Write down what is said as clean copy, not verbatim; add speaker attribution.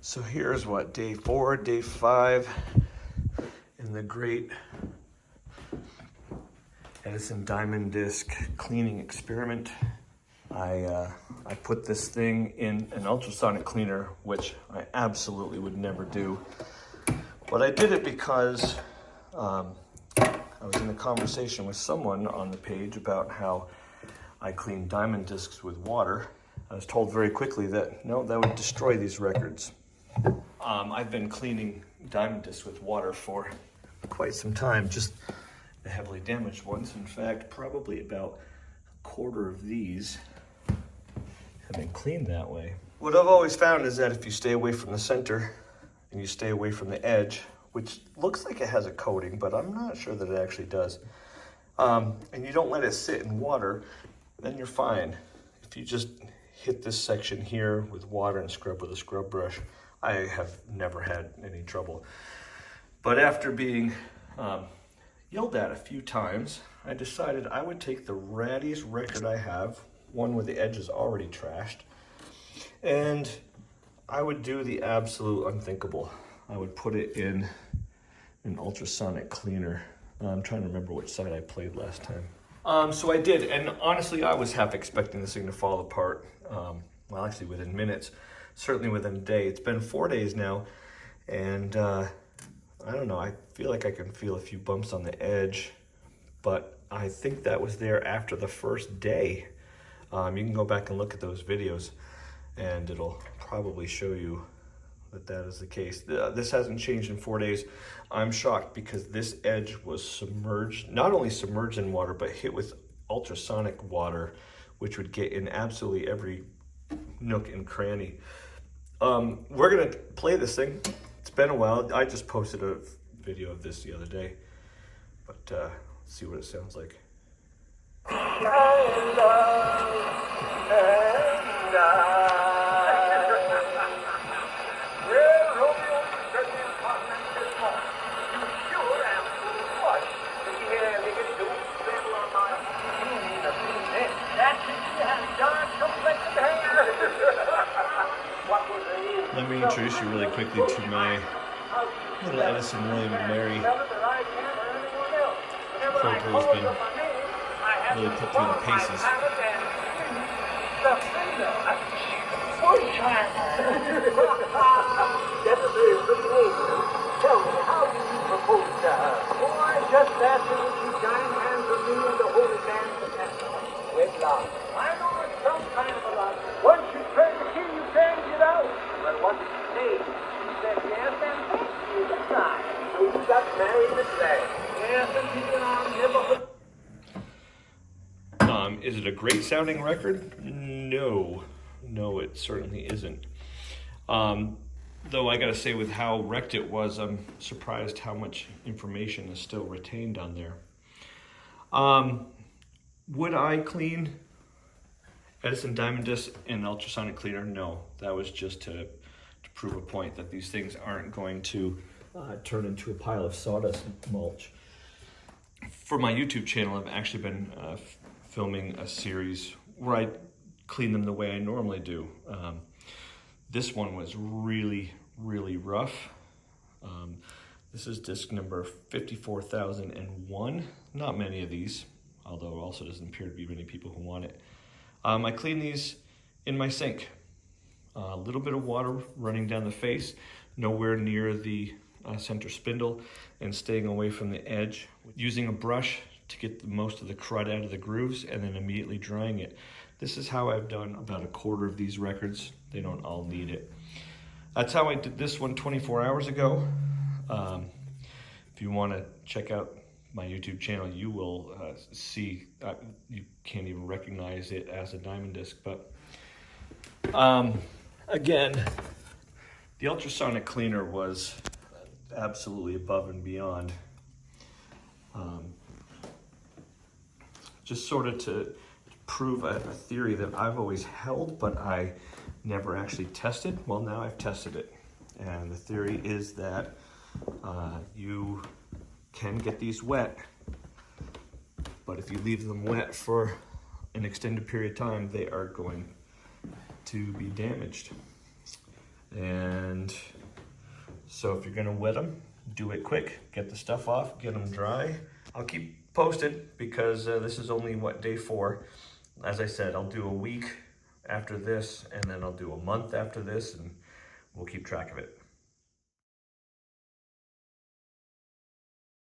Speaker 1: So here's what, day 4, day 5 in the great Edison diamond disc cleaning experiment. I put this thing in an ultrasonic cleaner, which I absolutely would never do. But I did it because I was in a conversation with someone on the page about how I clean diamond discs with water. I was told very quickly that, no, that would destroy these records. I've been cleaning diamond discs with water for quite some time, just the heavily damaged ones. In fact, probably about a quarter of these have been cleaned that way. What I've always found is that if you stay away from the center and you stay away from the edge, which looks like it has a coating, but I'm not sure that it actually does, and you don't let it sit in water, then you're fine. If you just hit this section here with water and scrub with a scrub brush, I have never had any trouble. But after being yelled at a few times, I decided I would take the rattiest record I have, one where the edge is already trashed, and I would do the absolute unthinkable. I would put it in an ultrasonic cleaner. I'm trying to remember which side I played last time. So I did, and honestly, I was half expecting this thing to fall apart. Well, actually within minutes, certainly within a day. It's been 4 days now, and I don't know, I feel like I can feel a few bumps on the edge, but I think that was there after the first day. You can go back and look at those videos, and it'll probably show you that that is the case. This hasn't changed in 4 days. I'm shocked because this edge was submerged, not only submerged in water, but hit with ultrasonic water, which would get in absolutely every nook and cranny. We're gonna play this thing. It's been a while. I just posted a video of this the other day, but let's see what it sounds like. Let me introduce you really quickly to my little Edison William and Mary. Proto's been really put through the paces.
Speaker 2: Tell me, how do you propose to her? Oh, I just asked her if she join hands with me and the holy man to with love. I know it's some kind of a love. Once you turn the key, you can't get out. But what did she say? She said yes, and thank you, good night. So you got married this day. Yes, and you in our neighborhood.
Speaker 1: Is it a great sounding record? No, it certainly isn't. Though I gotta say, with how wrecked it was, I'm surprised how much information is still retained on there. Would I clean Edison diamond disc in an ultrasonic cleaner? No, that was just to prove a point that these things aren't going to turn into a pile of sawdust mulch. For my YouTube channel, I've actually been filming a series where I clean them the way I normally do. This one was really, really rough. This is disc number 54,001. Not many of these, although it also doesn't appear to be many people who want it. I clean these in my sink. A little bit of water running down the face, nowhere near the center spindle, and staying away from the edge. Using a brush to get most of the crud out of the grooves, and then immediately drying it. This is how I've done about a quarter of these records. They don't all need it. That's how I did this one 24 hours ago. If you want to check out my YouTube channel, you will see, you can't even recognize it as a diamond disc, but again, the ultrasonic cleaner was absolutely above and beyond. Just sort of to prove a theory that I've always held, but I never actually tested. Well, now I've tested it. And the theory is that you can get these wet, but if you leave them wet for an extended period of time, they are going to be damaged. And so if you're gonna wet them, do it quick, get the stuff off, get them dry. I'll keep posted because this is only what, day 4. As I said, I'll do a week after this, and then I'll do a month after this, and we'll keep track of it.